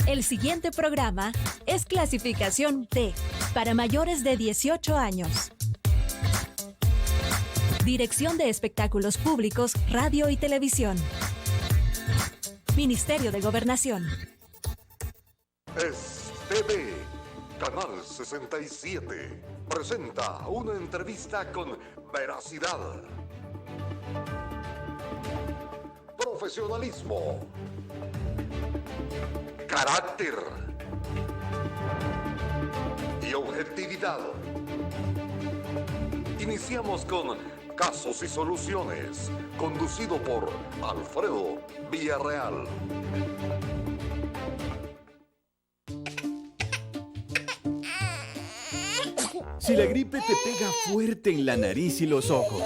El siguiente programa es clasificación T, para mayores de 18 años. Dirección de Espectáculos Públicos, Radio y Televisión. Ministerio de Gobernación. Es TV, Canal 67, presenta una entrevista con veracidad, profesionalismo, carácter y objetividad. Iniciamos con Casos y Soluciones, conducido por Alfredo Villarreal. Si la gripe te pega fuerte en la nariz y los ojos,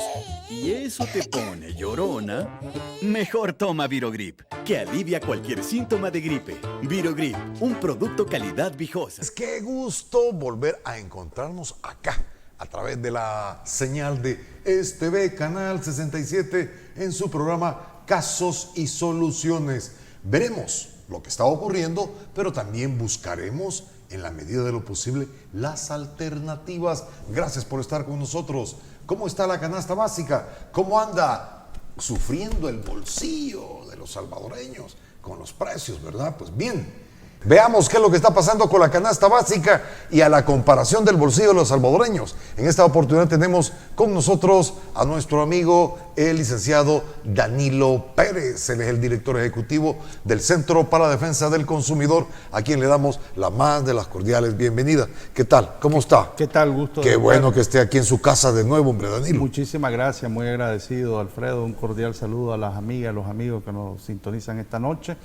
y eso te pone llorona, mejor toma Virogrip, que alivia cualquier síntoma de gripe. Virogrip, un producto calidad Vijosa. Qué gusto volver a encontrarnos acá, a través de la señal de TV Canal 67, en su programa Casos y Soluciones. Veremos lo que está ocurriendo, pero también buscaremos, en la medida de lo posible, las alternativas. Gracias por estar con nosotros. ¿Cómo está la canasta básica? ¿Cómo anda sufriendo el bolsillo de los salvadoreños con los precios, verdad? Pues bien, veamos qué es lo que está pasando con la canasta básica y a la comparación del bolsillo de los salvadoreños. En esta oportunidad tenemos con nosotros a nuestro amigo, el licenciado Danilo Pérez. Él es el director ejecutivo del Centro para la Defensa del Consumidor, a quien le damos la más de las cordiales bienvenidas. ¿Qué tal? ¿Cómo está? ¿Qué tal? Gusto. Qué bueno que esté aquí en su casa de nuevo, hombre, Danilo. Muchísimas gracias, muy agradecido, Alfredo. Un cordial saludo a las amigas, los amigos que nos sintonizan esta noche.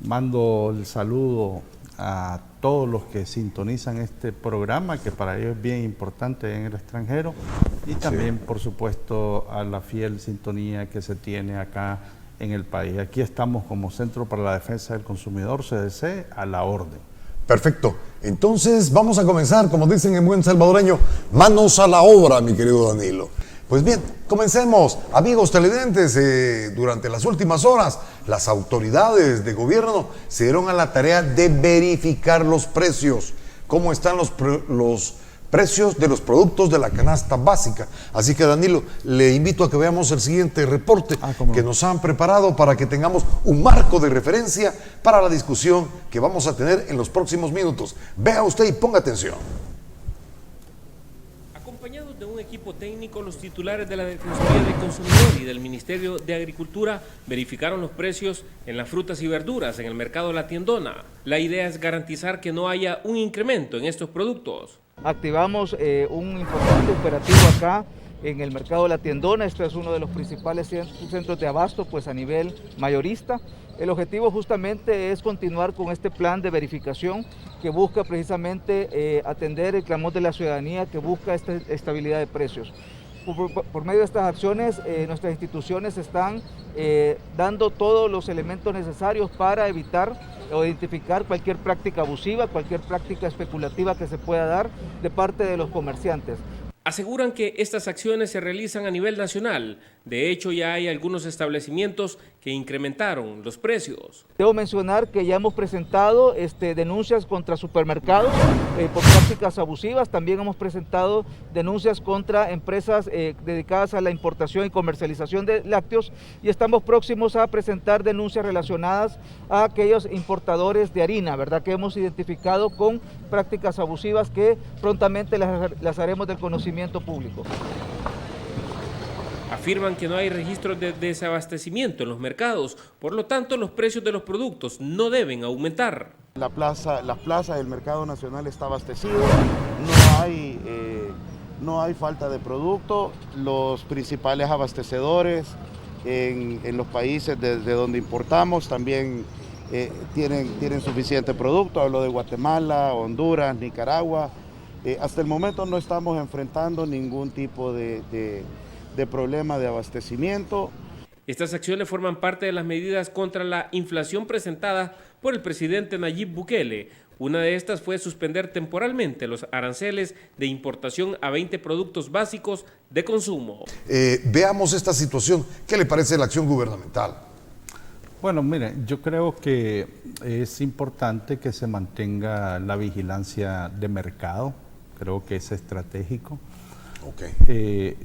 Mando el saludo a todos los que sintonizan este programa, que para ellos es bien importante en el extranjero, y también, por supuesto, a la fiel sintonía que se tiene acá en el país. Aquí estamos como Centro para la Defensa del Consumidor, CDC, a la orden. Perfecto. Entonces vamos a comenzar, como dicen en buen salvadoreño, manos a la obra, mi querido Danilo. Pues bien, comencemos. Amigos televidentes, durante las últimas horas, las autoridades de gobierno se dieron a la tarea de verificar los precios, cómo están los precios de los productos de la canasta básica. Así que, Danilo, le invito a que veamos el siguiente reporte que nos han preparado para que tengamos un marco de referencia para la discusión que vamos a tener en los próximos minutos. Vea usted y ponga atención. Acompañados de un equipo técnico, los titulares de la Defensoría del Consumidor y del Ministerio de Agricultura verificaron los precios en las frutas y verduras en el mercado La Tiendona. La idea es garantizar que no haya un incremento en estos productos. Activamos un importante operativo acá en el mercado La Tiendona. Este es uno de los principales centros de abasto, pues a nivel mayorista. El objetivo justamente es continuar con este plan de verificación que busca precisamente atender el clamor de la ciudadanía, que busca esta estabilidad de precios. Por medio de estas acciones, nuestras instituciones están dando todos los elementos necesarios para evitar o identificar cualquier práctica abusiva, cualquier práctica especulativa que se pueda dar de parte de los comerciantes. Aseguran que estas acciones se realizan a nivel nacional. De hecho, ya hay algunos establecimientos que incrementaron los precios. Debo mencionar que ya hemos presentado denuncias contra supermercados por prácticas abusivas. También hemos presentado denuncias contra empresas dedicadas a la importación y comercialización de lácteos, y estamos próximos a presentar denuncias relacionadas a aquellos importadores de harina, ¿verdad?, que hemos identificado con prácticas abusivas, que prontamente las haremos del conocimiento público. Afirman que no hay registros de desabastecimiento en los mercados, por lo tanto los precios de los productos no deben aumentar. Las plazas del mercado nacional está abastecido, no hay falta de producto. Los principales abastecedores en los países desde donde importamos también tienen suficiente producto. Hablo de Guatemala, Honduras, Nicaragua. Hasta el momento no estamos enfrentando ningún tipo de problema de abastecimiento. Estas acciones forman parte de las medidas contra la inflación presentadas por el presidente Nayib Bukele. Una de estas fue suspender temporalmente los aranceles de importación a 20 productos básicos de consumo. Veamos esta situación. ¿Qué le parece la acción gubernamental? Bueno, mire, yo creo que es importante que se mantenga la vigilancia de mercado, creo que es estratégico. Okay.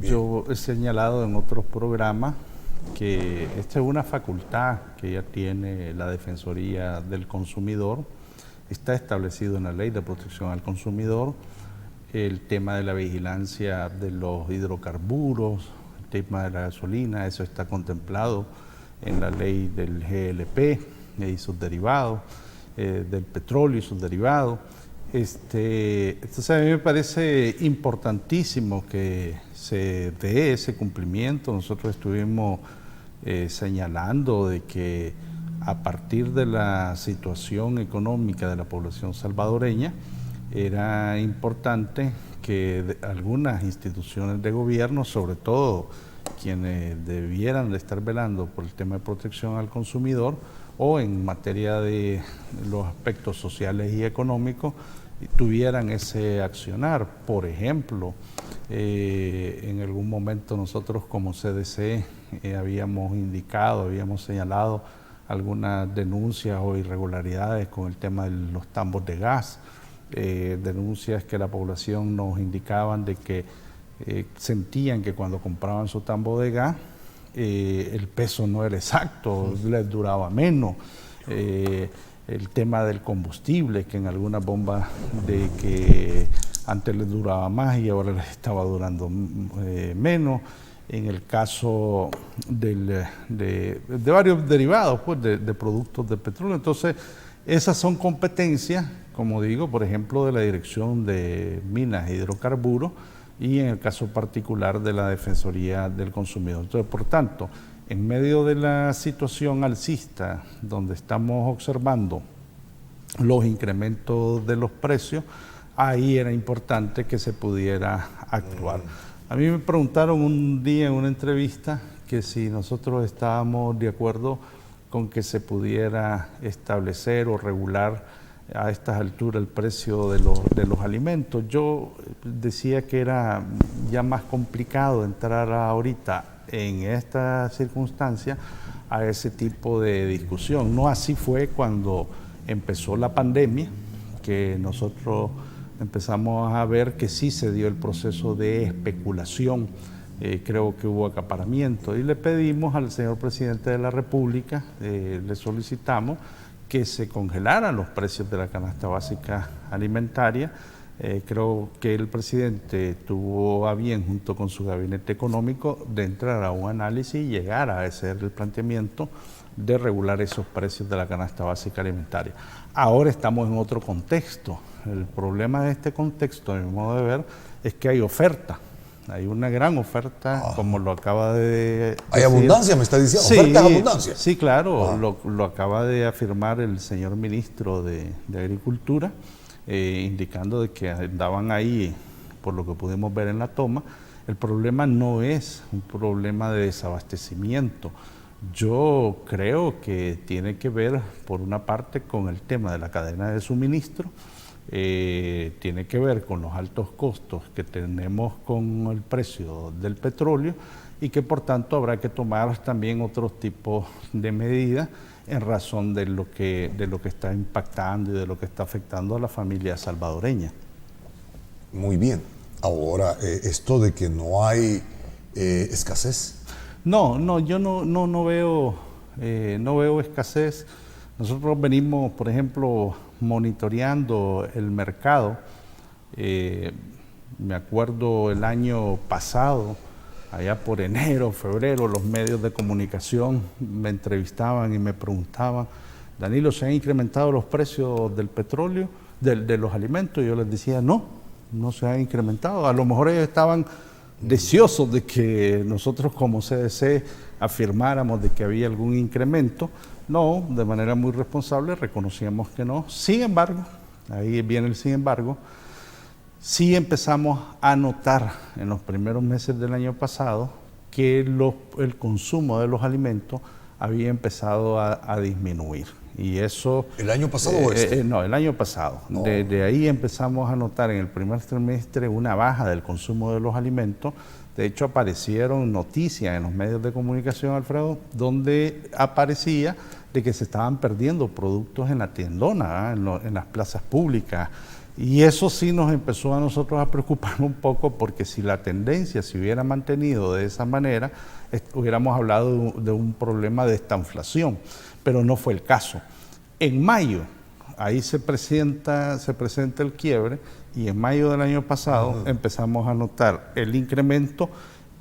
Yo he señalado en otros programas que esta es una facultad que ya tiene la Defensoría del Consumidor, está establecido en la Ley de Protección al Consumidor, el tema de la vigilancia de los hidrocarburos, el tema de la gasolina, eso está contemplado en la ley del GLP y sus derivados, del petróleo y sus derivados. Entonces a mí me parece importantísimo que se dé ese cumplimiento. Nosotros estuvimos señalando de que a partir de la situación económica de la población salvadoreña, era importante que algunas instituciones de gobierno, sobre todo quienes debieran de estar velando por el tema de protección al consumidor o en materia de los aspectos sociales y económicos, tuvieran ese accionar. Por ejemplo, en algún momento nosotros como CDC habíamos indicado, habíamos señalado algunas denuncias o irregularidades con el tema de los tambos de gas, denuncias que la población nos indicaban de que sentían que cuando compraban su tambo de gas el peso no era exacto, les duraba menos. El tema del combustible, que en algunas bombas de que antes les duraba más y ahora les estaba durando menos. En el caso de varios derivados pues, de productos de petróleo. Entonces, esas son competencias, como digo, por ejemplo, de la Dirección de Minas e Hidrocarburos y en el caso particular de la Defensoría del Consumidor. Entonces, por tanto, en medio de la situación alcista, donde estamos observando los incrementos de los precios, ahí era importante que se pudiera actuar. A mí me preguntaron un día en una entrevista que si nosotros estábamos de acuerdo con que se pudiera establecer o regular a estas alturas el precio de los alimentos. Yo decía que era ya más complicado entrar ahorita en esta circunstancia a ese tipo de discusión. No así fue cuando empezó la pandemia, que nosotros empezamos a ver que sí se dio el proceso de especulación, creo que hubo acaparamiento y le pedimos al señor presidente de la República, le solicitamos que se congelaran los precios de la canasta básica alimentaria. Creo que el presidente tuvo a bien, junto con su gabinete económico, de entrar a un análisis y llegar a hacer el planteamiento de regular esos precios de la canasta básica alimentaria. Ahora estamos en otro contexto. El problema de este contexto, a mi modo de ver, es que hay oferta. Hay una gran oferta, como lo acaba de ¿Hay decir. abundancia, me está diciendo? Sí, ¿Oferta es abundancia? Sí, claro, lo acaba de afirmar el señor ministro de Agricultura, indicando de que andaban ahí, por lo que pudimos ver en la toma. El problema no es un problema de desabastecimiento. Yo creo que tiene que ver, por una parte, con el tema de la cadena de suministro, tiene que ver con los altos costos que tenemos con el precio del petróleo y que por tanto habrá que tomar también otros tipos de medidas en razón de lo que está impactando y de lo que está afectando a la familia salvadoreña. Muy bien. Ahora, esto de que no hay escasez. No, yo no veo escasez. Nosotros venimos, por ejemplo, monitoreando el mercado. Me acuerdo el año pasado, allá por enero, febrero, los medios de comunicación me entrevistaban y me preguntaban, Danilo, ¿se han incrementado los precios del petróleo, de los alimentos? Y yo les decía, no se han incrementado. A lo mejor ellos estaban deseosos de que nosotros como CDC afirmáramos de que había algún incremento. No, de manera muy responsable reconocíamos que no. Sin embargo, ahí viene el sin embargo, sí empezamos a notar en los primeros meses del año pasado que el consumo de los alimentos había empezado a disminuir. Y eso... ¿El año pasado o este? No, el año pasado. Oh. Desde ahí empezamos a notar en el primer trimestre una baja del consumo de los alimentos. De hecho, aparecieron noticias en los medios de comunicación, Alfredo, donde aparecía de que se estaban perdiendo productos en la tiendona, en las plazas públicas. Y eso sí nos empezó a nosotros a preocupar un poco, porque si la tendencia se hubiera mantenido de esa manera, hubiéramos hablado de un problema de estanflación, pero no fue el caso. En mayo, ahí se presenta el quiebre, y en mayo del año pasado empezamos a notar el incremento.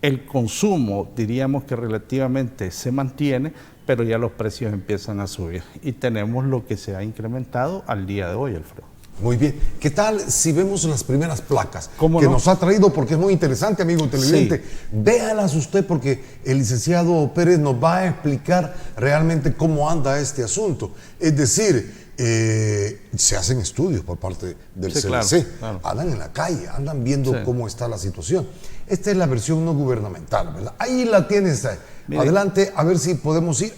El consumo, diríamos que relativamente se mantiene, pero ya los precios empiezan a subir. Y tenemos lo que se ha incrementado al día de hoy, Alfredo. Muy bien. ¿Qué tal si vemos las primeras placas ¿Cómo que no? nos ha traído? Porque es muy interesante, amigo televidente. Sí. Véalas usted, porque el licenciado Pérez nos va a explicar realmente cómo anda este asunto. Es decir, se hacen estudios por parte del CDC. Claro, claro. Andan en la calle, andan viendo cómo está la situación. Esta es la versión no gubernamental, ¿verdad? Ahí la tienes. Mire. Adelante, a ver si podemos ir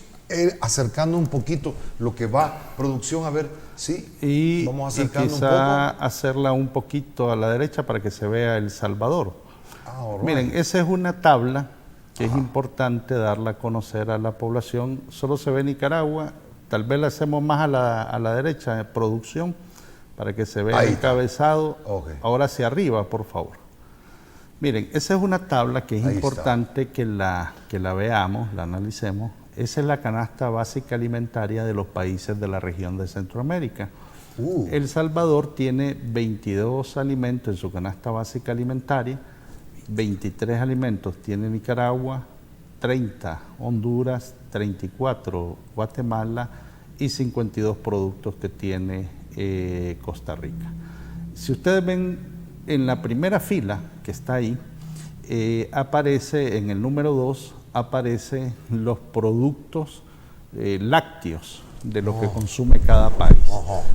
acercando un poquito lo que va producción, a ver si vamos acercando un poco. Quizá hacerla un poquito a la derecha para que se vea El Salvador. Right. Miren, esa es una tabla que es importante darla a conocer a la población. Solo se ve Nicaragua, tal vez la hacemos más a la derecha, producción, para que se vea Ahí el está. encabezado. Okay. Ahora hacia arriba, por favor. Miren, esa es una tabla que es Ahí importante que la veamos, la analicemos. Esa es la canasta básica alimentaria de los países de la región de Centroamérica. El Salvador tiene 22 alimentos en su canasta básica alimentaria, 23 alimentos tiene Nicaragua, 30 Honduras, 34 Guatemala y 52 productos que tiene Costa Rica. Si ustedes ven en la primera fila que está ahí, aparece en el número 2, aparecen los productos lácteos de lo que consume cada país.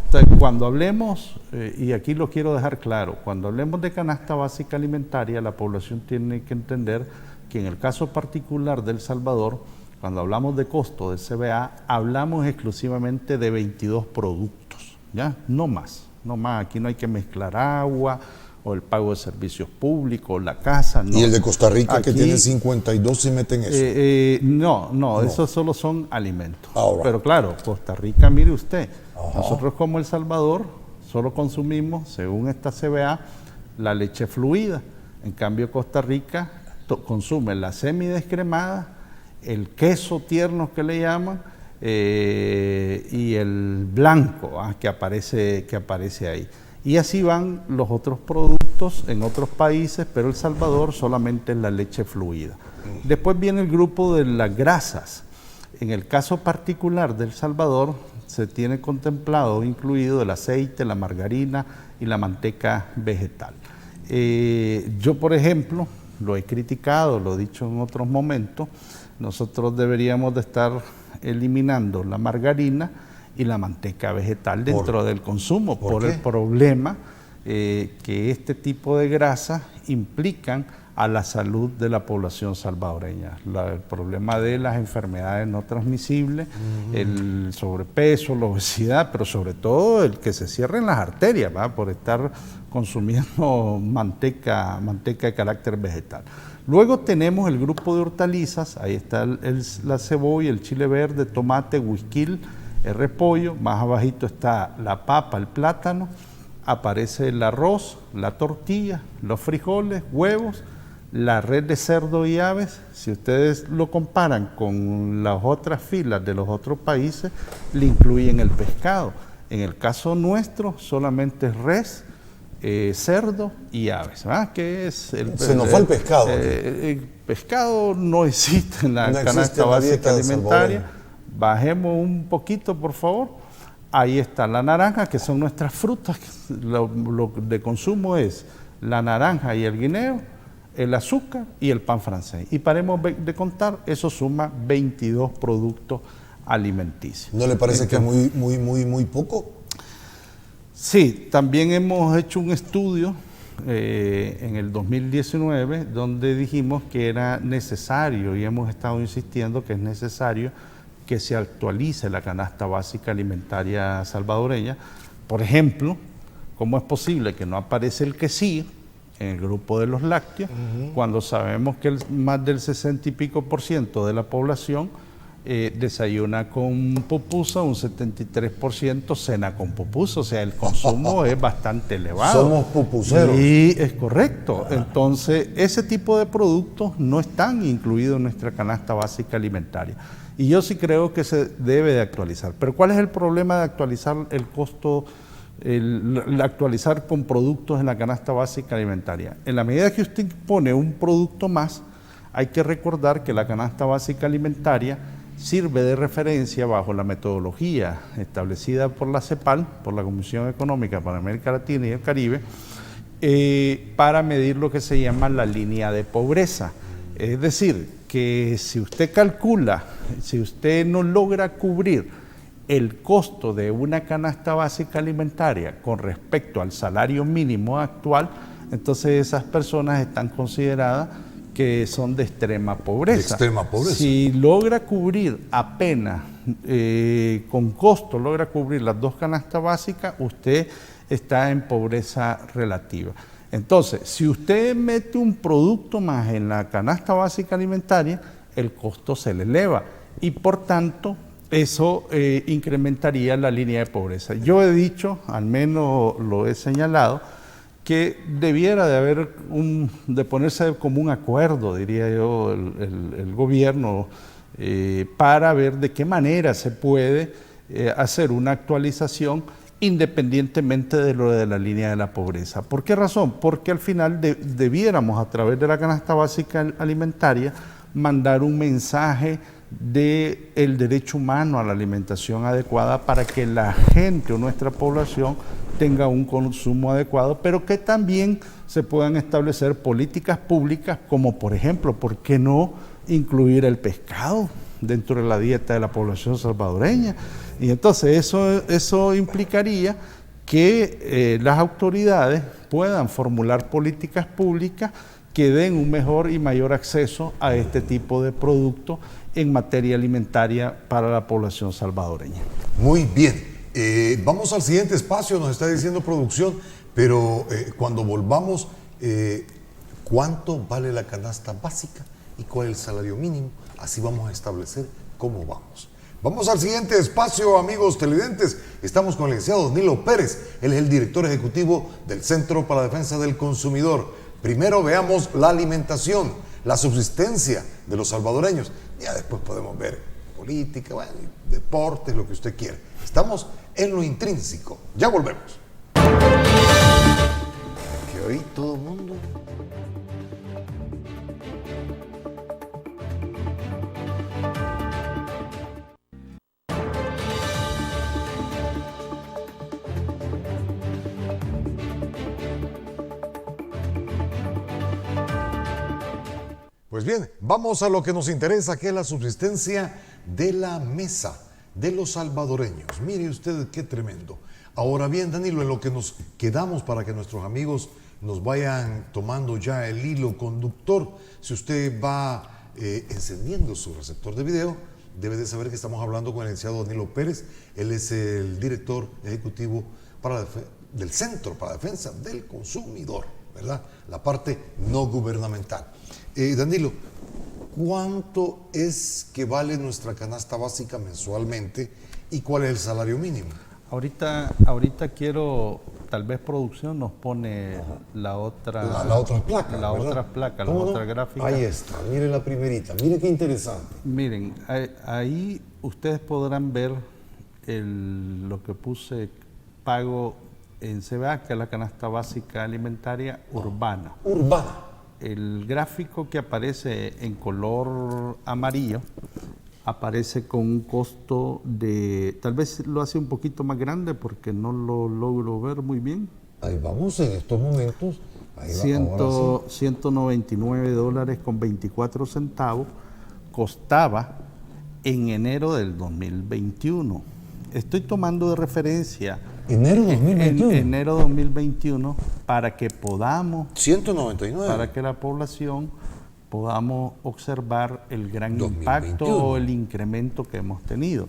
Entonces, cuando hablemos, y aquí lo quiero dejar claro, cuando hablemos de canasta básica alimentaria, la población tiene que entender que en el caso particular de El Salvador, cuando hablamos de costo del CBA, hablamos exclusivamente de 22 productos, ¿ya? No más, aquí no hay que mezclar agua, o el pago de servicios públicos, la casa. No. Y el de Costa Rica, aquí, que tiene 52, ¿se meten eso? No, esos solo son alimentos. Right. Pero claro, Costa Rica, mire usted, nosotros como El Salvador solo consumimos, según esta CBA, la leche fluida. En cambio, Costa Rica consume la semidescremada, el queso tierno que le llaman, y el blanco que aparece ahí. Y así van los otros productos en otros países, pero El Salvador solamente es la leche fluida. Después viene el grupo de las grasas. En el caso particular de El Salvador, se tiene contemplado, incluido el aceite, la margarina y la manteca vegetal. Yo, por ejemplo, lo he criticado, lo he dicho en otros momentos, nosotros deberíamos de estar eliminando la margarina y la manteca vegetal dentro del consumo, por el problema que este tipo de grasas implican a la salud de la población salvadoreña. El problema de las enfermedades no transmisibles, el sobrepeso, la obesidad, pero sobre todo el que se cierren las arterias, ¿va? Por estar consumiendo manteca de carácter vegetal. Luego tenemos el grupo de hortalizas, ahí está la cebolla, el chile verde, tomate, huisquil, el repollo, más abajito está la papa, el plátano, aparece el arroz, la tortilla, los frijoles, huevos, la red de cerdo y aves. Si ustedes lo comparan con las otras filas de los otros países, le incluyen el pescado. En el caso nuestro solamente es res, cerdo y aves. Se nos fue el pescado. El pescado no existe en la canasta básica alimentaria. Bajemos un poquito, por favor. Ahí está la naranja, que son nuestras frutas. Lo de consumo es la naranja y el guineo, el azúcar y el pan francés. Y paremos de contar, eso suma 22 productos alimenticios. ¿No le parece que es muy poco? Sí, también hemos hecho un estudio en el 2019 donde dijimos que era necesario, y hemos estado insistiendo que es necesario, que se actualice la canasta básica alimentaria salvadoreña. Por ejemplo, ¿cómo es posible que no aparece el quesillo en el grupo de los lácteos cuando sabemos que más del 60 y pico % de la población desayuna con pupusa, un 73% cena con pupusa? O sea, el consumo es bastante elevado. Somos pupuseros. Sí, es correcto. Entonces, ese tipo de productos no están incluidos en nuestra canasta básica alimentaria. Y yo sí creo que se debe de actualizar. Pero ¿cuál es el problema de actualizar el costo, actualizar con productos en la canasta básica alimentaria? En la medida que usted pone un producto más, hay que recordar que la canasta básica alimentaria sirve de referencia bajo la metodología establecida por la CEPAL, por la Comisión Económica para América Latina y el Caribe, para medir lo que se llama la línea de pobreza. Es decir, que si usted calcula, si usted no logra cubrir el costo de una canasta básica alimentaria con respecto al salario mínimo actual, entonces esas personas están consideradas que son de extrema pobreza. De extrema pobreza. Si logra cubrir apenas, con costo, logra cubrir las dos canastas básicas, usted está en pobreza relativa. Entonces, si usted mete un producto más en la canasta básica alimentaria, el costo se le eleva y por tanto eso incrementaría la línea de pobreza. Yo he dicho, al menos lo he señalado, que debiera de haber de ponerse como un acuerdo, diría yo, el gobierno para ver de qué manera se puede hacer una actualización independientemente de lo de la línea de la pobreza. ¿Por qué razón? Porque al final debiéramos, a través de la canasta básica alimentaria, mandar un mensaje del derecho humano a la alimentación adecuada para que la gente o nuestra población tenga un consumo adecuado, pero que también se puedan establecer políticas públicas como, por ejemplo, ¿por qué no incluir el pescado dentro de la dieta de la población salvadoreña? Y entonces eso implicaría que las autoridades puedan formular políticas públicas que den un mejor y mayor acceso a este tipo de productos en materia alimentaria para la población salvadoreña. Muy bien. Vamos al siguiente espacio, nos está diciendo producción, pero cuando volvamos, ¿cuánto vale la canasta básica y cuál es el salario mínimo? Así vamos a establecer cómo vamos. Vamos al siguiente espacio, amigos televidentes. Estamos con el licenciado Danilo Pérez. Él es el director ejecutivo del Centro para la Defensa del Consumidor. Primero veamos la alimentación, la subsistencia de los salvadoreños. Ya después podemos ver política, bueno, deportes, lo que usted quiera. Estamos en lo intrínseco. Ya volvemos. Que hoy todo el mundo... Pues bien, vamos a lo que nos interesa, que es la subsistencia de la mesa de los salvadoreños. Mire usted qué tremendo. Ahora bien, Danilo, en lo que nos quedamos para que nuestros amigos nos vayan tomando ya el hilo conductor, si usted va encendiendo su receptor de video, debe de saber que estamos hablando con el licenciado Danilo Pérez. Él es el director ejecutivo del Centro para la Defensa del Consumidor, ¿verdad? La parte no gubernamental. Danilo, ¿cuánto es que vale nuestra canasta básica mensualmente y cuál es el salario mínimo? Ahorita quiero, tal vez producción nos pone la otra placa, la otra gráfica. Ahí está, mire la primerita, mire qué interesante. Miren, ahí ustedes podrán ver lo que puse pago en CBA, que es la canasta básica alimentaria urbana. Urbana. El gráfico que aparece en color amarillo aparece con un costo de, tal vez lo hace un poquito más grande porque no lo logro ver muy bien. Ahí vamos en estos momentos. Ahí $199.24 costaba en enero del 2021. Estoy tomando de referencia enero 2021. Enero 2021 para que podamos, 199. para que la población podamos observar el gran 2021. impacto o el incremento que hemos tenido.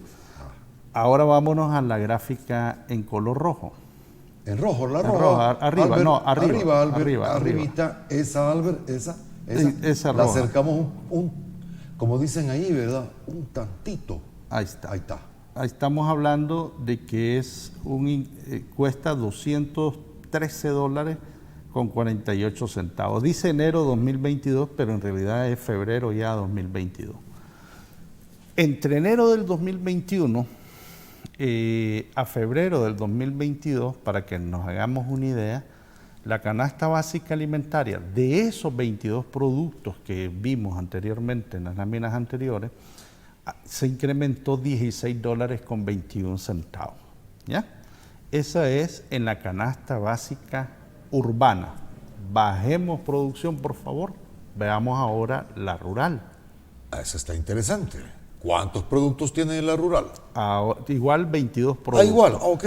Ahora vámonos a la gráfica en color rojo. En rojo, la En roja. rojo, arriba, Albert, no, arriba, arriba, Albert, arriba. arribita, esa, Albert, esa. Esa la roja. acercamos como dicen ahí, ¿verdad? Un tantito. Ahí está. Ahí está. Ahí estamos hablando de que cuesta $213 con 48 centavos. Dice enero 2022, pero en realidad es febrero ya 2022. Entre enero del 2021 a febrero del 2022, para que nos hagamos una idea, la canasta básica alimentaria de esos 22 productos que vimos anteriormente en las láminas anteriores, se incrementó $16 con 21 centavos. ¿Ya? Esa es en la canasta básica urbana. Bajemos producción, por favor. Veamos ahora la rural. Eso está interesante. ¿Cuántos productos tiene la rural? Igual 22 productos. Igual, ok.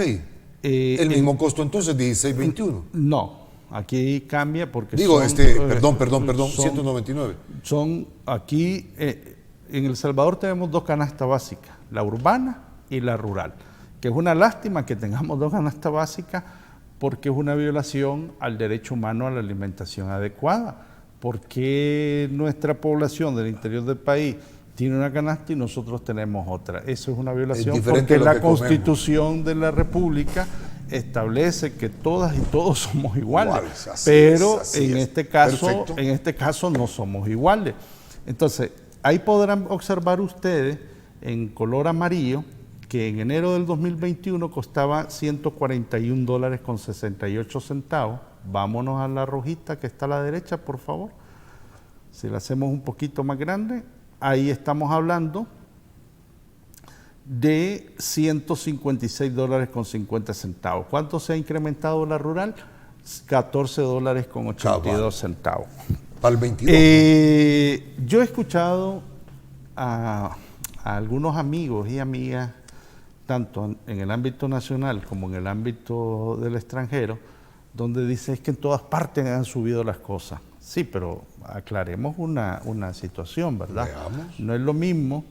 El mismo en- costo entonces, 16.21. No, aquí cambia porque Digo, son, perdón, son- 199. Son aquí, en El Salvador tenemos dos canastas básicas, la urbana y la rural, que es una lástima que tengamos dos canastas básicas porque es una violación al derecho humano a la alimentación adecuada. Porque nuestra población del interior del país tiene una canasta y nosotros tenemos otra? Eso es una violación diferente porque a lo la que comemos. Constitución de la República establece que todas y todos somos iguales, Iguales, así pero es, así en es. este Perfecto. caso no somos iguales. Entonces, ahí podrán observar ustedes en color amarillo que en enero del 2021 costaba $141 con 68 centavos. Vámonos a la rojita que está a la derecha, por favor. Si la hacemos un poquito más grande, ahí estamos hablando de $156 con 50 centavos. ¿Cuánto se ha incrementado la rural? $14 con 82 centavos. Para el 22. Yo he escuchado a algunos amigos y amigas, tanto en el ámbito nacional como en el ámbito del extranjero, donde dicen es que en todas partes han subido las cosas. Sí, pero aclaremos una situación, ¿verdad? Veamos. No es lo mismo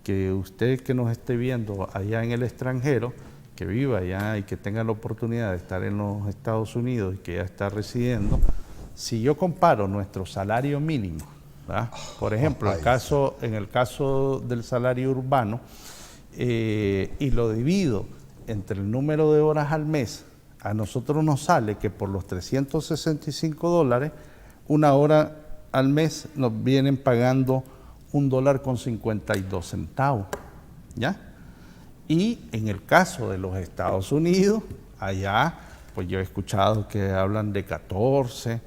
que usted que nos esté viendo allá en el extranjero, que viva allá y que tenga la oportunidad de estar en los Estados Unidos y que ya está residiendo. Si yo comparo nuestro salario mínimo, ¿verdad? Por ejemplo, en el caso del salario urbano, y lo divido entre el número de horas al mes, a nosotros nos sale que por los $365, una hora al mes nos vienen pagando $1 con 52 centavos, ¿ya? Y en el caso de los Estados Unidos, allá, pues yo he escuchado que hablan de 14,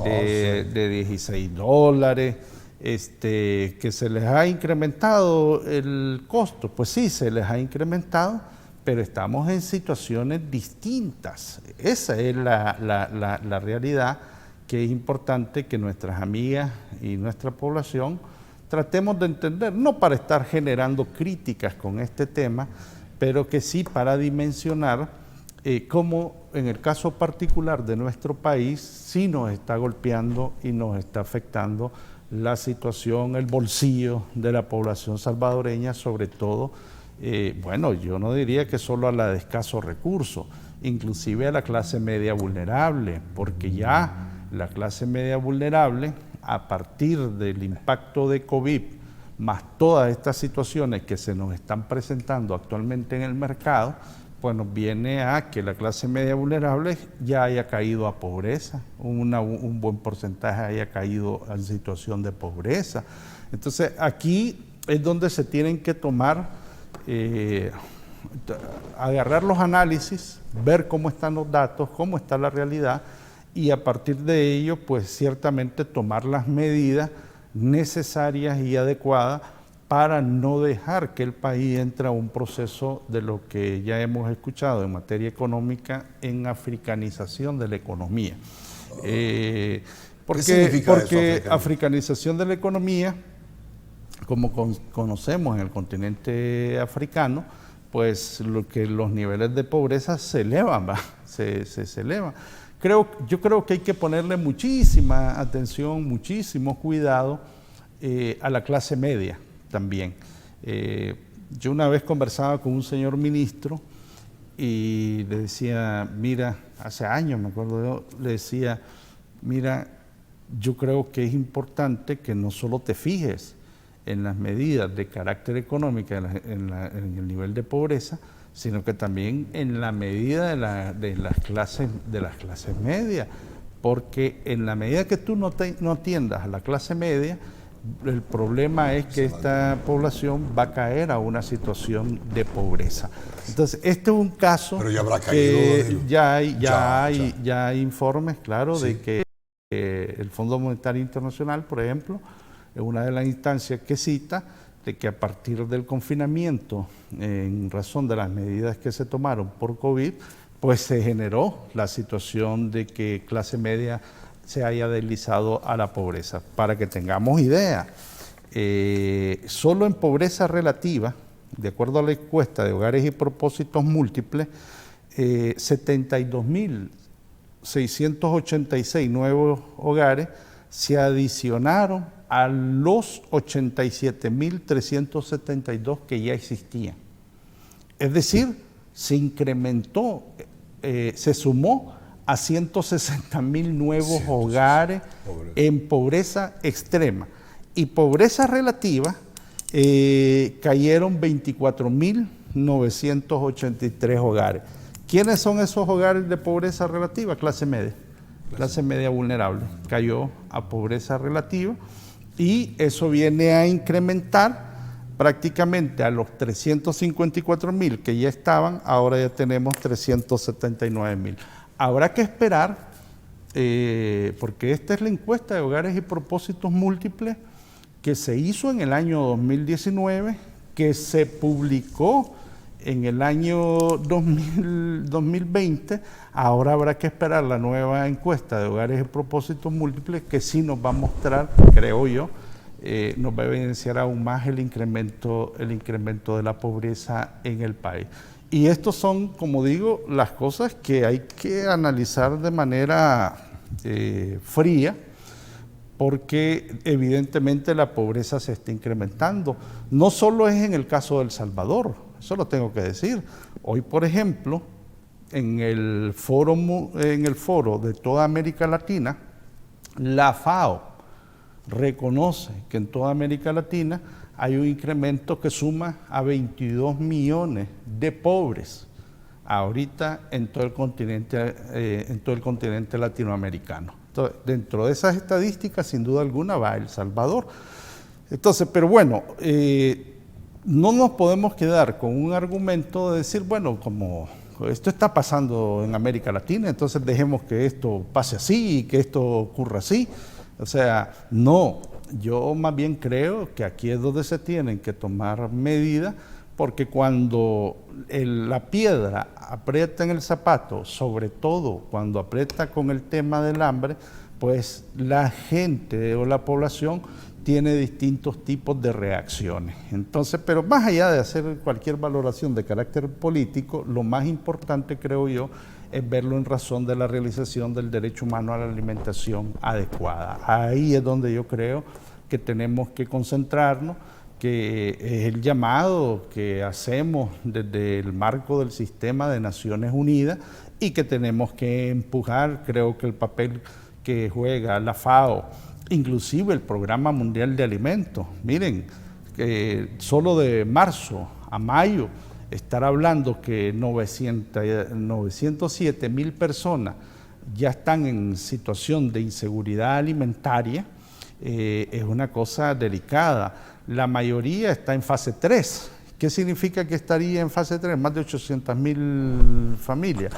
de $16, que se les ha incrementado el costo. Pues sí, se les ha incrementado, pero estamos en situaciones distintas. Esa es la realidad que es importante que nuestras amigas y nuestra población tratemos de entender, no para estar generando críticas con este tema, pero que sí para dimensionar cómo en el caso particular de nuestro país sí nos está golpeando y nos está afectando la situación, el bolsillo de la población salvadoreña, sobre todo, bueno, yo no diría que solo a la de escasos recursos, inclusive a la clase media vulnerable, porque ya la clase media vulnerable, a partir del impacto de COVID, más todas estas situaciones que se nos están presentando actualmente en el mercado, pues nos viene a que la clase media vulnerable ya haya caído a pobreza, un buen porcentaje haya caído en situación de pobreza. Entonces aquí es donde se tienen que tomar, agarrar los análisis, ver cómo están los datos, cómo está la realidad, y a partir de ello, pues ciertamente tomar las medidas necesarias y adecuadas para no dejar que el país entre a un proceso de lo que ya hemos escuchado en materia económica, en africanización de la economía. ¿Qué significa porque eso, africanización de la economía, como conocemos en el continente africano, pues los niveles de pobreza se elevan, ¿va? Se elevan. Yo creo que hay que ponerle muchísima atención, muchísimo cuidado a la clase media también. Yo una vez conversaba con un señor ministro y le decía, mira, hace años me acuerdo yo, le decía, mira, yo creo que es importante que no solo te fijes en las medidas de carácter económico, en el nivel de pobreza, sino que también en la medida de las clases medias, porque en la medida que tú no atiendas a la clase media, el problema es que esta población va a caer a una situación de pobreza. Entonces, este es un caso. Pero ya habrá caído. Ya hay informes, claro, de que el Fondo Monetario Internacional, por ejemplo, es una de las instancias que cita de que a partir del confinamiento, en razón de las medidas que se tomaron por COVID, pues se generó la situación de que clase media se haya deslizado a la pobreza. Para que tengamos idea, solo en pobreza relativa, de acuerdo a la encuesta de hogares y propósitos múltiples, 72.686 nuevos hogares se adicionaron a los 87.372 que ya existían. Es decir, se incrementó, se sumó a 160.000 nuevos hogares en pobreza extrema. Y pobreza relativa cayeron 24.983 hogares. ¿Quiénes son esos hogares de pobreza relativa? Clase media. Clase media vulnerable. Cayó a pobreza relativa y eso viene a incrementar prácticamente a los 354.000 que ya estaban, ahora ya tenemos 379.000. Habrá que esperar, porque esta es la encuesta de hogares y propósitos múltiples que se hizo en el año 2019, que se publicó en el año 2020, ahora habrá que esperar la nueva encuesta de hogares y propósitos múltiples que sí nos va a mostrar, creo yo, nos va a evidenciar aún más el incremento de la pobreza en el país. Y estos son, como digo, las cosas que hay que analizar de manera fría, porque evidentemente la pobreza se está incrementando. No solo es en el caso de El Salvador, eso lo tengo que decir. Hoy, por ejemplo, en el foro de toda América Latina, la FAO reconoce que en toda América Latina hay un incremento que suma a 22 millones de pobres ahorita en todo el continente latinoamericano. Entonces, dentro de esas estadísticas, sin duda alguna, va El Salvador. Entonces, pero bueno, no nos podemos quedar con un argumento de decir, bueno, como esto está pasando en América Latina, entonces dejemos que esto pase así y que esto ocurra así. O sea, no, yo más bien creo que aquí es donde se tienen que tomar medidas, porque cuando la piedra aprieta en el zapato, sobre todo cuando aprieta con el tema del hambre, pues la gente o la población tiene distintos tipos de reacciones. Entonces, pero más allá de hacer cualquier valoración de carácter político, lo más importante, creo yo, es verlo en razón de la realización del derecho humano a la alimentación adecuada. Ahí es donde yo creo que tenemos que concentrarnos, que es el llamado que hacemos desde el marco del sistema de Naciones Unidas y que tenemos que empujar. Creo que el papel que juega la FAO, inclusive el Programa Mundial de Alimentos, miren, solo de marzo a mayo, estar hablando que 907.000 personas ya están en situación de inseguridad alimentaria, es una cosa delicada. La mayoría está en fase 3. ¿Qué significa que estaría en fase 3? Más de 800.000 familias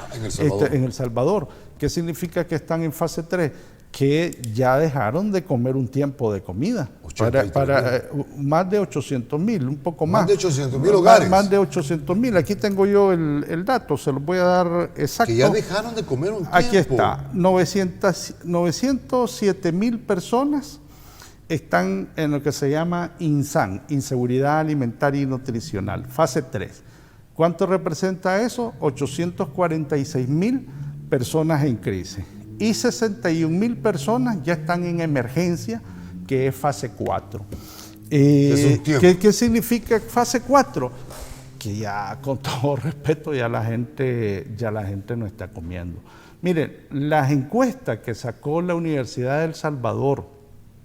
en El Salvador. ¿Qué significa que están en fase 3? Que ya dejaron de comer un tiempo de comida. Para más de 800.000, un poco más. Más de 800.000 hogares. Más de 800.000. Aquí tengo yo el dato, se los voy a dar exacto. Que ya dejaron de comer un tiempo. Aquí está, 907.000 personas están en lo que se llama INSAN, Inseguridad Alimentaria y Nutricional, fase 3. ¿Cuánto representa eso? 846.000 personas en crisis. Y 61.000 personas ya están en emergencia que es fase 4. ¿Qué significa fase 4? Que ya, con todo respeto, ya la gente no está comiendo. Miren, las encuestas que sacó la Universidad de El Salvador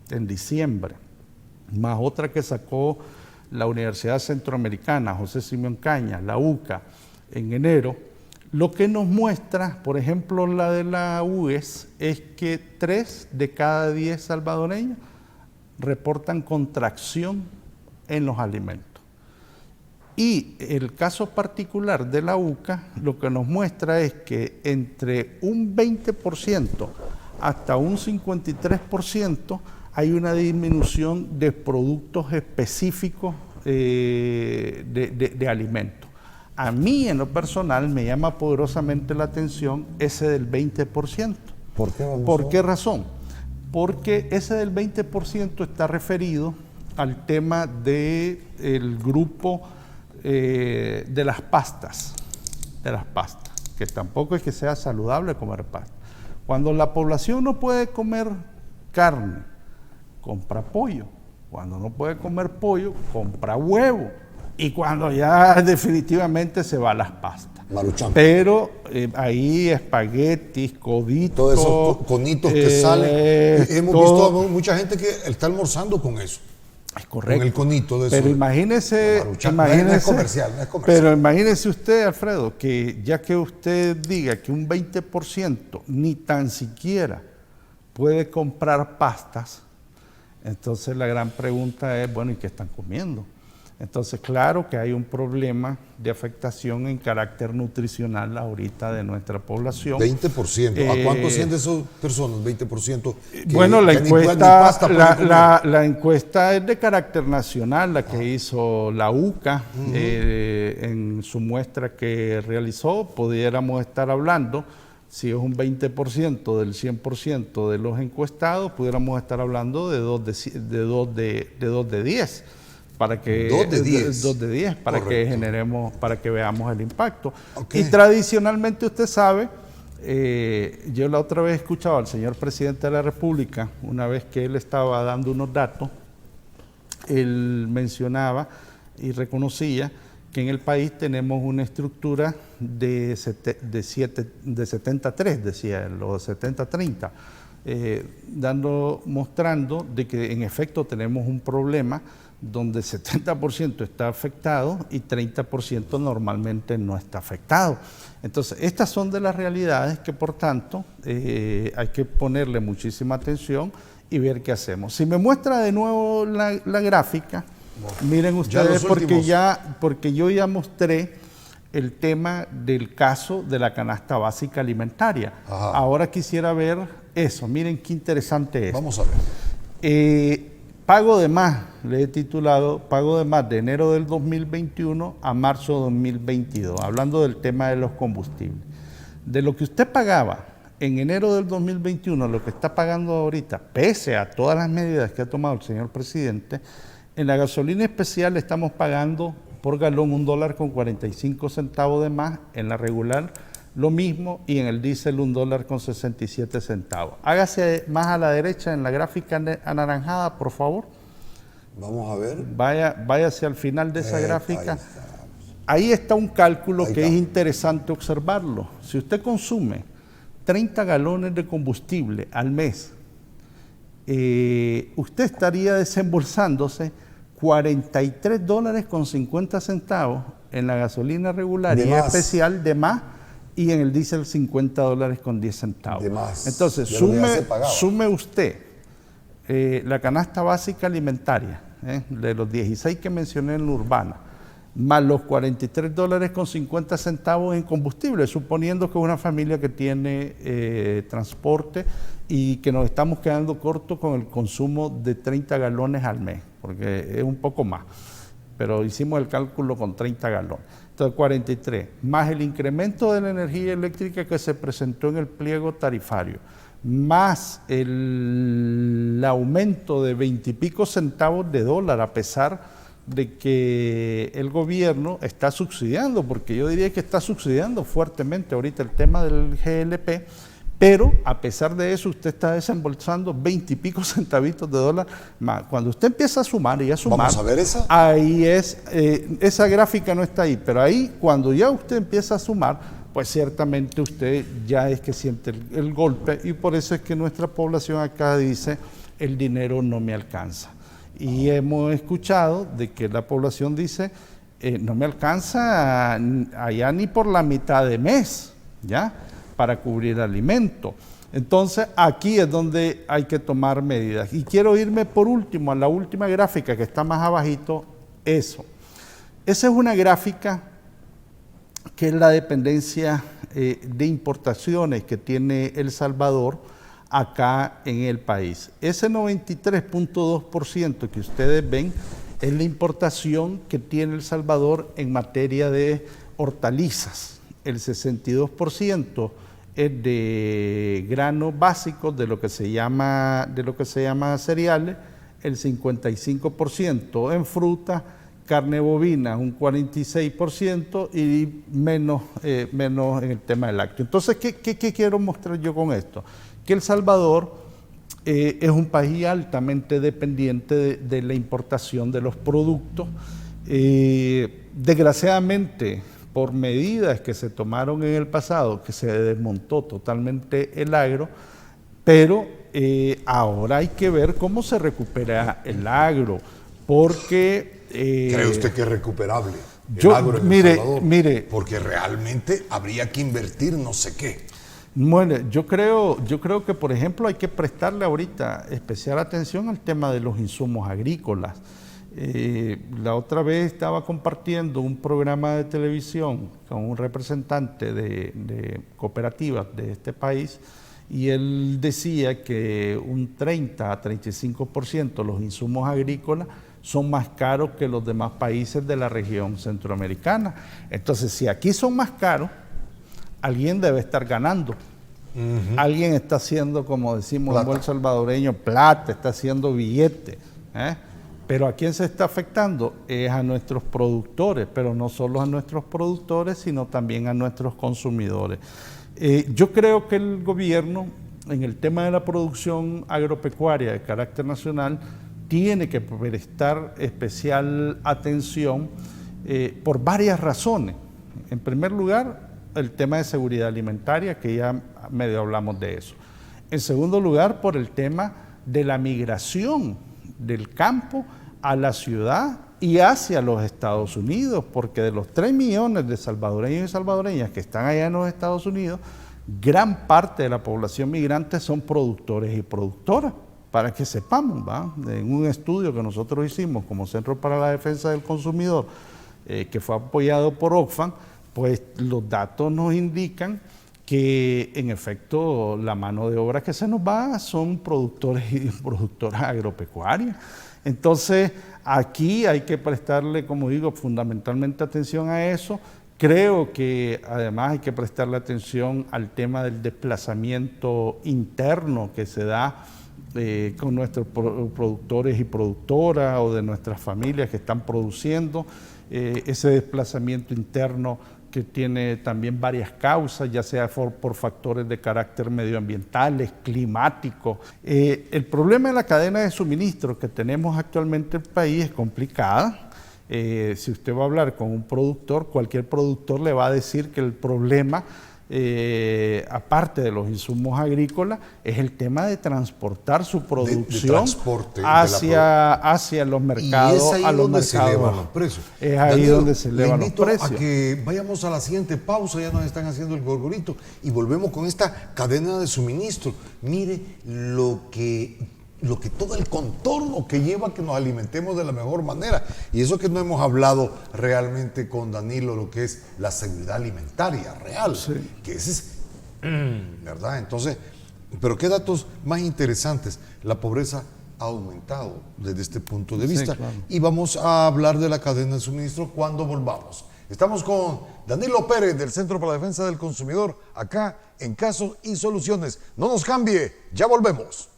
en diciembre, más otra que sacó la Universidad Centroamericana, José Simeón Cañas, la UCA, en enero, lo que nos muestra, por ejemplo, la de la UES, es que 3 de cada 10 salvadoreños reportan contracción en los alimentos. Y el caso particular de la UCA lo que nos muestra es que entre un 20% hasta un 53% hay una disminución de productos específicos de alimentos. A mí, en lo personal, me llama poderosamente la atención ese del 20%. ¿Por qué? ¿Por qué razón? Porque ese del 20% está referido al tema del grupo de las pastas, que tampoco es que sea saludable comer pasta. Cuando la población no puede comer carne, compra pollo. Cuando no puede comer pollo, compra huevo. Y cuando ya definitivamente se va a las pastas. Maruchan. Pero ahí espaguetis, coditos. Todos esos conitos que salen. Hemos visto a mucha gente que está almorzando con eso. Es correcto. Con el conito de eso. Pero imagínese, no es comercial. Pero imagínese usted, Alfredo, que ya que usted diga que un 20% ni tan siquiera puede comprar pastas, entonces la gran pregunta es, bueno, ¿y qué están comiendo? Entonces, claro que hay un problema de afectación en carácter nutricional ahorita de nuestra población. 20%. ¿A cuánto asciende esas personas? 20%. Bueno, la encuesta es de carácter nacional, la que hizo la UCA en su muestra que realizó. Pudiéramos estar hablando, si es un 20% del 100% de los encuestados, pudiéramos estar hablando de 2 de 10. Para que 2 de 10. 2 de 10, para Correcto. que generemos, para que veamos el impacto. Okay. Y tradicionalmente usted sabe, yo la otra vez escuchaba al señor presidente de la República, una vez que él estaba dando unos datos, él mencionaba y reconocía que en el país tenemos una estructura de 70-3, decía él, o 70-30, mostrando de que en efecto tenemos un problema donde 70% está afectado y 30% normalmente no está afectado. Entonces, estas son de las realidades que, por tanto, hay que ponerle muchísima atención y ver qué hacemos. Si me muestra de nuevo la gráfica, miren ustedes, porque yo ya mostré el tema del caso de la canasta básica alimentaria. Ajá. Ahora quisiera ver eso, miren qué interesante es. Vamos a ver. Pago de más, le he titulado Pago de más de enero del 2021 a marzo de 2022, hablando del tema de los combustibles. De lo que usted pagaba en enero del 2021, lo que está pagando ahorita, pese a todas las medidas que ha tomado el señor presidente, en la gasolina especial estamos pagando por galón $1.45 de más, en la regular lo mismo, y en el diésel $1.67. Hágase más a la derecha en la gráfica anaranjada, por favor. Vamos a ver. Vaya hacia el final de esa gráfica. Ahí está un cálculo que es interesante observarlo. Si usted consume 30 galones de combustible al mes, usted estaría desembolsándose $43.50 en la gasolina regular y especial de más, y en el diésel $50.10. De más. Entonces, sume usted la canasta básica alimentaria, de los 16 que mencioné en la urbana, más los $43.50 en combustible, suponiendo que es una familia que tiene transporte y que nos estamos quedando cortos con el consumo de 30 galones al mes, porque es un poco más, pero hicimos el cálculo con 30 galones. Entonces, 43, más el incremento de la energía eléctrica que se presentó en el pliego tarifario, más el aumento de 20 y pico centavos de dólar, a pesar de que el gobierno está subsidiando, porque yo diría que está subsidiando fuertemente ahorita el tema del GLP, Pero a pesar de eso, usted está desembolsando 20 y pico centavitos de dólar más. Cuando usted empieza a sumar y a sumar, ¿vamos a ver esa? ahí es, esa gráfica no está ahí, pero ahí cuando ya usted empieza a sumar, pues ciertamente usted ya es que siente el golpe, y por eso es que nuestra población acá dice, el dinero no me alcanza. Y hemos escuchado de que la población dice, no me alcanza allá ni por la mitad de mes, ¿ya?, para cubrir alimento. Entonces aquí es donde hay que tomar medidas. Y quiero irme por último a la última gráfica que está más abajito, eso. Esa es una gráfica que es la dependencia de importaciones que tiene El Salvador acá en el país. Ese 93.2% que ustedes ven es la importación que tiene El Salvador en materia de hortalizas. El 62% es de granos básicos, de lo que se llama cereales, el 55% en fruta, carne bovina un 46% y menos en el tema del lácteo. Entonces, ¿qué quiero mostrar yo con esto? Que El Salvador es un país altamente dependiente de la importación de los productos. Desgraciadamente, por medidas que se tomaron en el pasado, que se desmontó totalmente el agro, pero ahora hay que ver cómo se recupera el agro, porque... ¿Cree usted que es recuperable el agro en El Salvador? Porque realmente habría que invertir no sé qué. Bueno, yo creo que, por ejemplo, hay que prestarle ahorita especial atención al tema de los insumos agrícolas. La otra vez estaba compartiendo un programa de televisión con un representante de cooperativas de este país, y él decía que un 30 a 35% los insumos agrícolas son más caros que los demás países de la región centroamericana. Entonces, si aquí son más caros, alguien debe estar ganando. Alguien está haciendo, como decimos en buen salvadoreño, plata, está haciendo billete. Pero ¿a quién se está afectando? Es a nuestros productores, pero no solo a nuestros productores, sino también a nuestros consumidores. Yo creo que el gobierno, en el tema de la producción agropecuaria de carácter nacional, tiene que prestar especial atención por varias razones. En primer lugar, el tema de seguridad alimentaria, que ya medio hablamos de eso. En segundo lugar, por el tema de la migración del campo a la ciudad y hacia los Estados Unidos, porque de los 3 millones de salvadoreños y salvadoreñas que están allá en los Estados Unidos, gran parte de la población migrante son productores y productoras. Para que sepamos, ¿va? En un estudio que nosotros hicimos como Centro para la Defensa del Consumidor, que fue apoyado por Oxfam, pues los datos nos indican que en efecto la mano de obra que se nos va son productores y productoras agropecuarias. Entonces aquí hay que prestarle, como digo, fundamentalmente atención a eso. Creo que además hay que prestarle atención al tema del desplazamiento interno que se da con nuestros productores y productoras o de nuestras familias que están produciendo, ese desplazamiento interno que tiene también varias causas, ya sea por factores de carácter medioambientales, climáticos. El problema de la cadena de suministro que tenemos actualmente en el país es complicada. Si usted va a hablar con un productor, cualquier productor le va a decir que el problema, aparte de los insumos agrícolas, es el tema de transportar su producción hacia los mercados. Y es ahí donde se elevan los precios. Es ahí Danilo, donde se elevan los precios. a que vayamos a la siguiente pausa, ya nos están haciendo el gorgorito, y volvemos con esta cadena de suministro. Mire lo que todo el contorno que lleva a que nos alimentemos de la mejor manera. Y eso que no hemos hablado realmente con Danilo, lo que es la seguridad alimentaria real, que ese es, ¿verdad? Entonces, pero qué datos más interesantes. La pobreza ha aumentado desde este punto de vista. Claro. Y vamos a hablar de la cadena de suministro cuando volvamos. Estamos con Danilo Pérez del Centro para la Defensa del Consumidor, acá en Casos y Soluciones. No nos cambie, ya volvemos.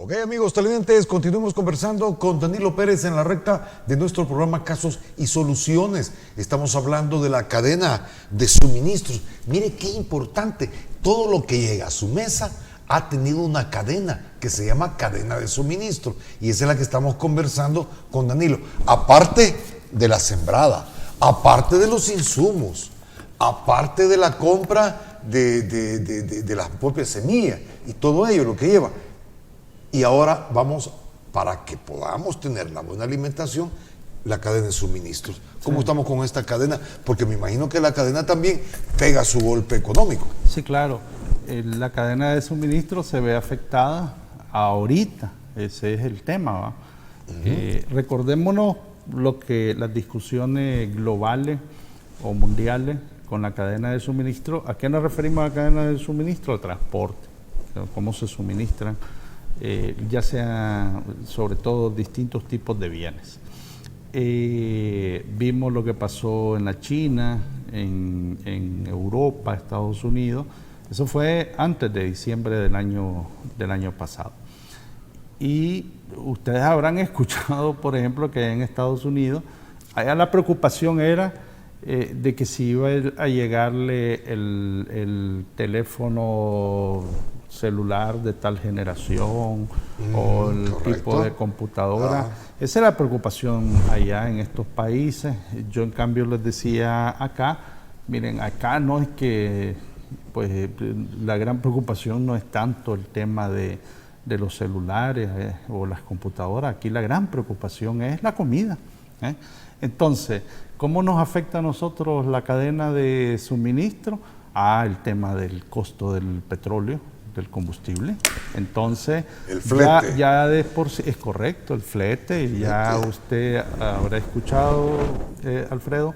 Ok, amigos televidentes, continuemos conversando con Danilo Pérez en la recta de nuestro programa Casos y Soluciones. Estamos hablando de la cadena de suministros. Mire qué importante, todo lo que llega a su mesa ha tenido una cadena que se llama cadena de suministro, y esa es la que estamos conversando con Danilo. Aparte de la sembrada, aparte de los insumos, aparte de la compra de las propias semillas y todo ello, lo que lleva. Y ahora vamos, para que podamos tener la buena alimentación, la cadena de suministros. ¿Cómo estamos con esta cadena? Porque me imagino que la cadena también pega su golpe económico. Sí, claro. La cadena de suministro se ve afectada ahorita. Ese es el tema, ¿va? Recordémonos las discusiones globales o mundiales con la cadena de suministro. ¿A qué nos referimos a la cadena de suministro? Al transporte, cómo se suministran, ya sea sobre todo distintos tipos de bienes. Vimos lo que pasó en la China, en Europa, Estados Unidos. Eso fue antes de diciembre del año pasado. Y ustedes habrán escuchado, por ejemplo, que en Estados Unidos, allá la preocupación era de que si iba a llegarle el teléfono celular de tal generación o el tipo de computadora. Esa era la preocupación allá en estos países. Yo en cambio les decía acá, miren, acá no es que, pues la gran preocupación no es tanto el tema de los celulares o las computadoras. Aquí la gran preocupación es la comida. Entonces, ¿cómo nos afecta a nosotros la cadena de suministro? El tema del costo del petróleo, del combustible. Entonces, el flete. Ya de por sí, es correcto, el flete. Ya usted habrá escuchado, Alfredo,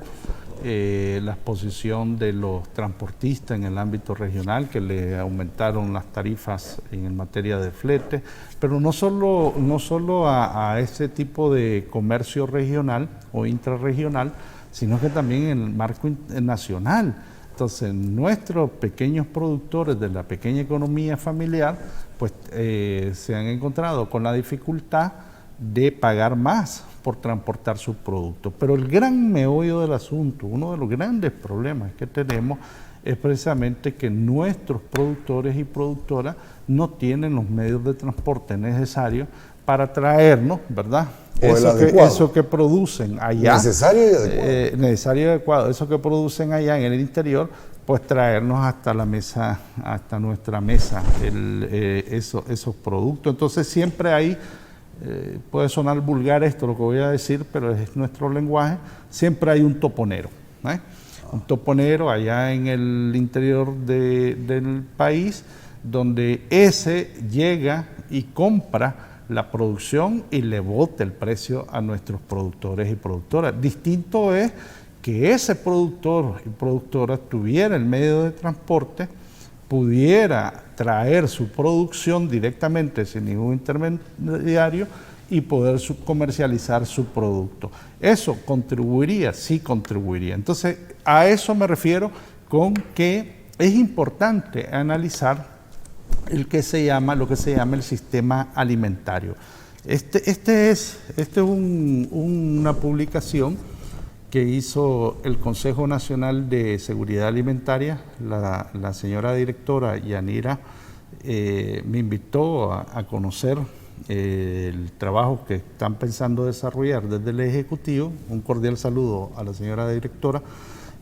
la exposición de los transportistas en el ámbito regional, que le aumentaron las tarifas en materia de flete, pero no solo a ese tipo de comercio regional o intrarregional, sino que también en el marco nacional. Entonces, nuestros pequeños productores de la pequeña economía familiar, pues se han encontrado con la dificultad de pagar más por transportar sus productos. Pero el gran meollo del asunto, uno de los grandes problemas que tenemos, es precisamente que nuestros productores y productoras no tienen los medios de transporte necesarios para traernos, ¿verdad? Eso que producen allá. Necesario y adecuado. Necesario y adecuado. Eso que producen allá en el interior, pues traernos hasta la mesa, hasta nuestra mesa, esos productos. Entonces siempre hay, puede sonar vulgar esto lo que voy a decir, pero es nuestro lenguaje, siempre hay un toponero. Un toponero allá en el interior del país, donde ese llega y compra la producción y le bota el precio a nuestros productores y productoras. Distinto es que ese productor y productora tuviera el medio de transporte, pudiera traer su producción directamente sin ningún intermediario y poder comercializar su producto. ¿Eso contribuiría? Sí contribuiría. Entonces, a eso me refiero con que es importante analizar lo que se llama el sistema alimentario. Este es una publicación que hizo el Consejo Nacional de Seguridad Alimentaria. La señora directora Yanira me invitó a conocer el trabajo que están pensando desarrollar desde el Ejecutivo. Un cordial saludo a la señora directora.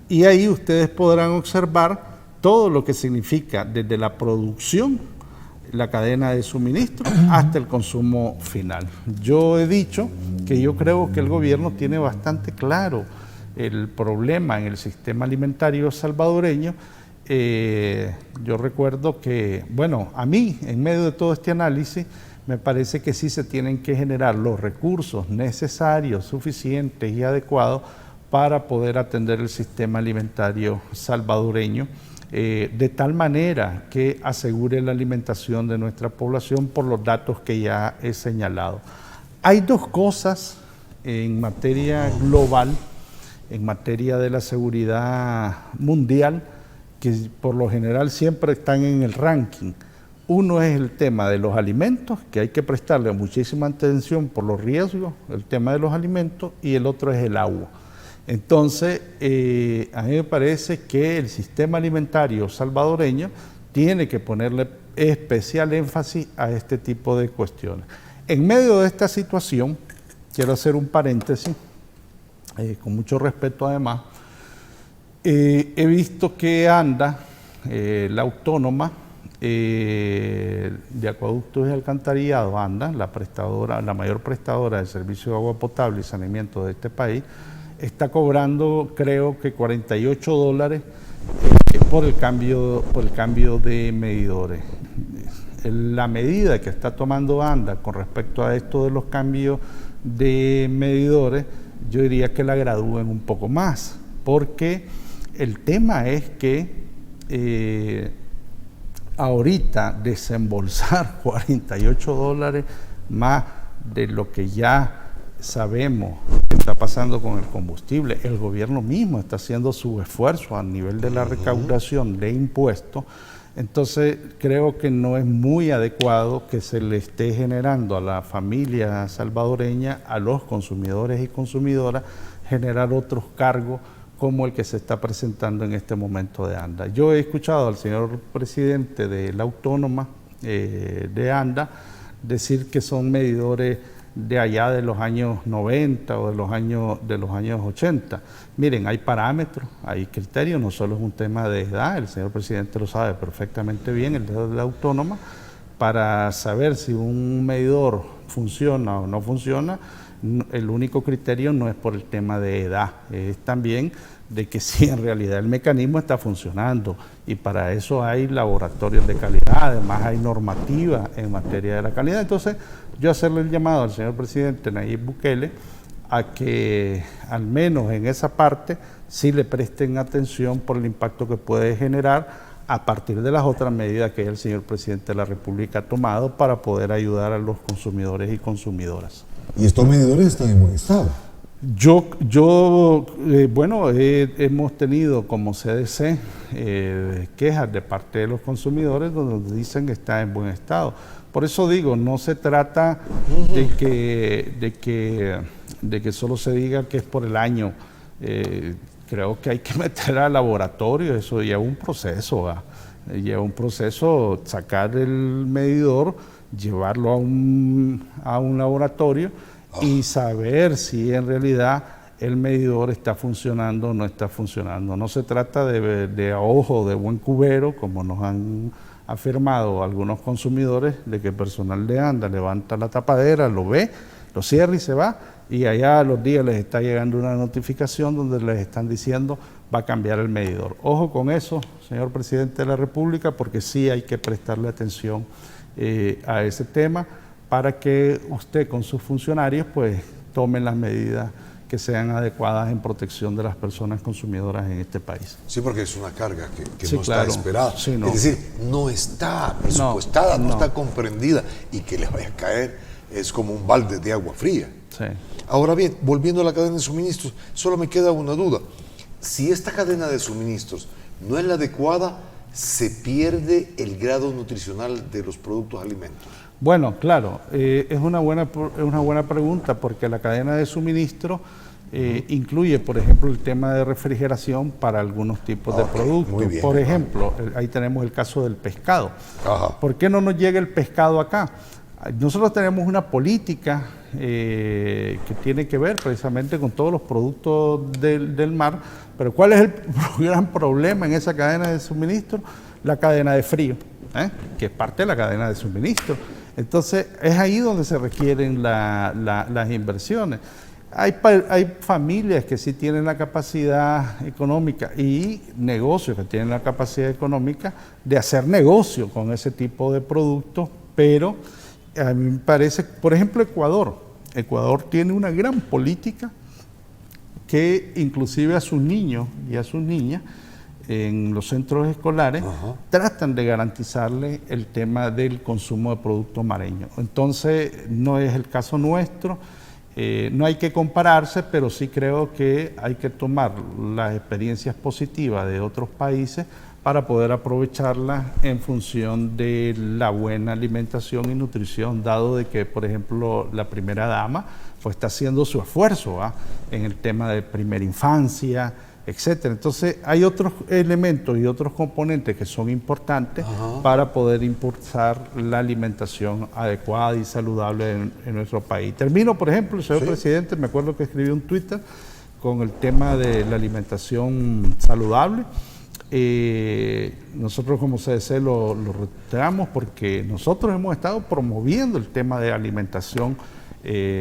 Y ahí ustedes podrán observar todo lo que significa desde la producción, la cadena de suministro, hasta el consumo final. Yo he dicho que yo creo que el gobierno tiene bastante claro el problema en el sistema alimentario salvadoreño. Yo recuerdo que, bueno, a mí, en medio de todo este análisis, me parece que sí se tienen que generar los recursos necesarios, suficientes y adecuados para poder atender el sistema alimentario salvadoreño, de tal manera que asegure la alimentación de nuestra población por los datos que ya he señalado. Hay dos cosas en materia global, en materia de la seguridad mundial, que por lo general siempre están en el ranking. Uno es el tema de los alimentos, que hay que prestarle muchísima atención por los riesgos, el tema de los alimentos, y el otro es el agua. Entonces, a mí me parece que el sistema alimentario salvadoreño tiene que ponerle especial énfasis a este tipo de cuestiones. En medio de esta situación, quiero hacer un paréntesis, con mucho respeto además, he visto que ANDA, la autónoma de acueductos y alcantarillado, ANDA, la mayor prestadora de servicio de agua potable y saneamiento de este país, está cobrando, creo que $48 por el cambio de medidores. La medida que está tomando ANDA con respecto a esto de los cambios de medidores, yo diría que la gradúen un poco más, porque el tema es que ahorita desembolsar $48 más de lo que ya sabemos que está pasando con el combustible, el gobierno mismo está haciendo su esfuerzo a nivel de la recaudación de impuestos. Entonces creo que no es muy adecuado que se le esté generando a la familia salvadoreña, a los consumidores y consumidoras, generar otros cargos como el que se está presentando en este momento de ANDA. Yo he escuchado al señor presidente de la autónoma de ANDA decir que son medidores de allá de los años 90 o de los años 80. Miren, hay parámetros, hay criterios, no solo es un tema de edad, el señor presidente lo sabe perfectamente bien, el de la autónoma, para saber si un medidor funciona o no funciona. El único criterio no es por el tema de edad, es también de que si en realidad el mecanismo está funcionando, y para eso hay laboratorios de calidad, además hay normativa en materia de la calidad. Entonces, yo hacerle el llamado al señor presidente Nayib Bukele a que al menos en esa parte sí le presten atención por el impacto que puede generar a partir de las otras medidas que el señor presidente de la República ha tomado para poder ayudar a los consumidores y consumidoras. ¿Y estos medidores están en buen estado? Hemos tenido como CDC quejas de parte de los consumidores donde dicen que está en buen estado. Por eso digo, no se trata de que solo se diga que es por el año. Creo que hay que meter al laboratorio, eso lleva un proceso, lleva un proceso, sacar el medidor, llevarlo a un laboratorio y saber si en realidad el medidor está funcionando o no está funcionando. No se trata de a ojo de buen cubero, como nos han afirmado algunos consumidores, de que el personal de ANDA levanta la tapadera, lo ve, lo cierra y se va, y allá a los días les está llegando una notificación donde les están diciendo va a cambiar el medidor. Ojo con eso, señor presidente de la República, porque sí hay que prestarle atención a ese tema para que usted con sus funcionarios pues tomen las medidas que sean adecuadas en protección de las personas consumidoras en este país. Sí, porque es una carga que sí, no claro, está esperada. Sí, no. Es decir, no está presupuestada, no está comprendida, y que le vaya a caer es como un balde de agua fría. Sí. Ahora bien, volviendo a la cadena de suministros, solo me queda una duda. Si esta cadena de suministros no es la adecuada, ¿se pierde el grado nutricional de los productos alimentos? Bueno, claro, es una buena pregunta, porque la cadena de suministro incluye, por ejemplo, el tema de refrigeración para algunos tipos de productos. Muy bien, por ejemplo, ahí tenemos el caso del pescado. Ajá. ¿Por qué no nos llega el pescado acá? Nosotros tenemos una política que tiene que ver precisamente con todos los productos del mar, pero ¿cuál es el gran problema en esa cadena de suministro? La cadena de frío, que es parte de la cadena de suministro. Entonces, es ahí donde se requieren las inversiones. Hay familias que sí tienen la capacidad económica y negocios que tienen la capacidad económica de hacer negocio con ese tipo de productos, pero a mí me parece, por ejemplo, Ecuador tiene una gran política que inclusive a sus niños y a sus niñas en los centros escolares tratan de garantizarle el tema del consumo de productos mareños. Entonces, no es el caso nuestro, no hay que compararse, pero sí creo que hay que tomar las experiencias positivas de otros países para poder aprovecharla en función de la buena alimentación y nutrición, dado de que, por ejemplo, la primera dama pues está haciendo su esfuerzo en el tema de primera infancia, etcétera. Entonces hay otros elementos y otros componentes que son importantes para poder impulsar la alimentación adecuada y saludable en nuestro país. Termino, por ejemplo, señor presidente, me acuerdo que escribí un Twitter con el tema de la alimentación saludable. Nosotros como CDC lo reiteramos porque nosotros hemos estado promoviendo el tema de alimentación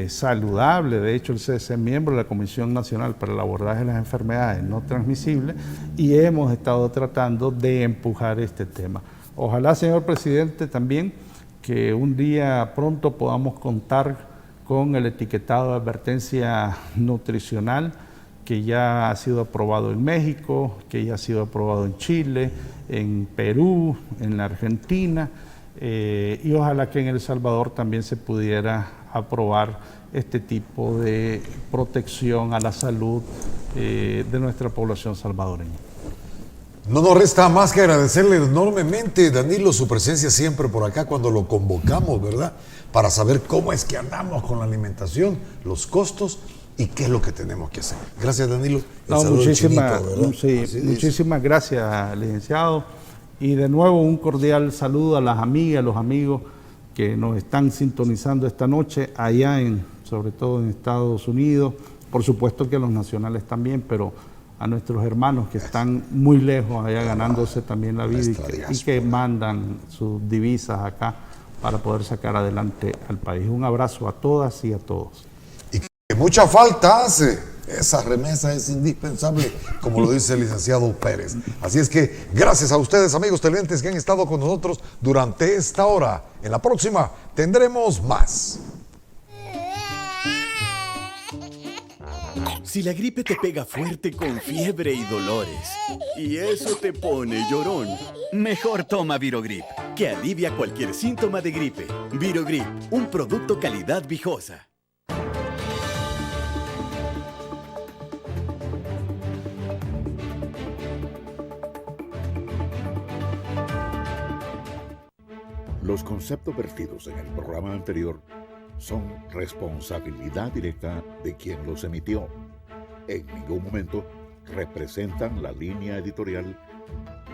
saludable. De hecho, el CDC es miembro de la Comisión Nacional para el Abordaje de las Enfermedades No Transmisibles y hemos estado tratando de empujar este tema. Ojalá, señor presidente, también que un día pronto podamos contar con el etiquetado de advertencia nutricional que ya ha sido aprobado en México, que ya ha sido aprobado en Chile, en Perú, en la Argentina, y ojalá que en El Salvador también se pudiera aprobar este tipo de protección a la salud de nuestra población salvadoreña. No nos resta más que agradecerle enormemente, Danilo, su presencia siempre por acá cuando lo convocamos, ¿verdad? Para saber cómo es que andamos con la alimentación, los costos y qué es lo que tenemos que hacer. Gracias, Danilo. Muchísimas gracias, licenciado. Y de nuevo un cordial saludo a las amigas, a los amigos que nos están sintonizando esta noche allá sobre todo en Estados Unidos, por supuesto que a los nacionales también, pero a nuestros hermanos que están muy lejos allá ganándose también la vida y que mandan sus divisas acá para poder sacar adelante al país. Un abrazo a todas y a todos. Y que mucha falta hace. Esa remesa es indispensable, como lo dice el licenciado Pérez. Así es que gracias a ustedes, amigos televidentes, que han estado con nosotros durante esta hora. En la próxima tendremos más. Si la gripe te pega fuerte con fiebre y dolores, y eso te pone llorón, mejor toma Virogrip, que alivia cualquier síntoma de gripe. Virogrip, un producto calidad Vijosa. Los conceptos vertidos en el programa anterior son responsabilidad directa de quien los emitió. En ningún momento representan la línea editorial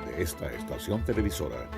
de esta estación televisora.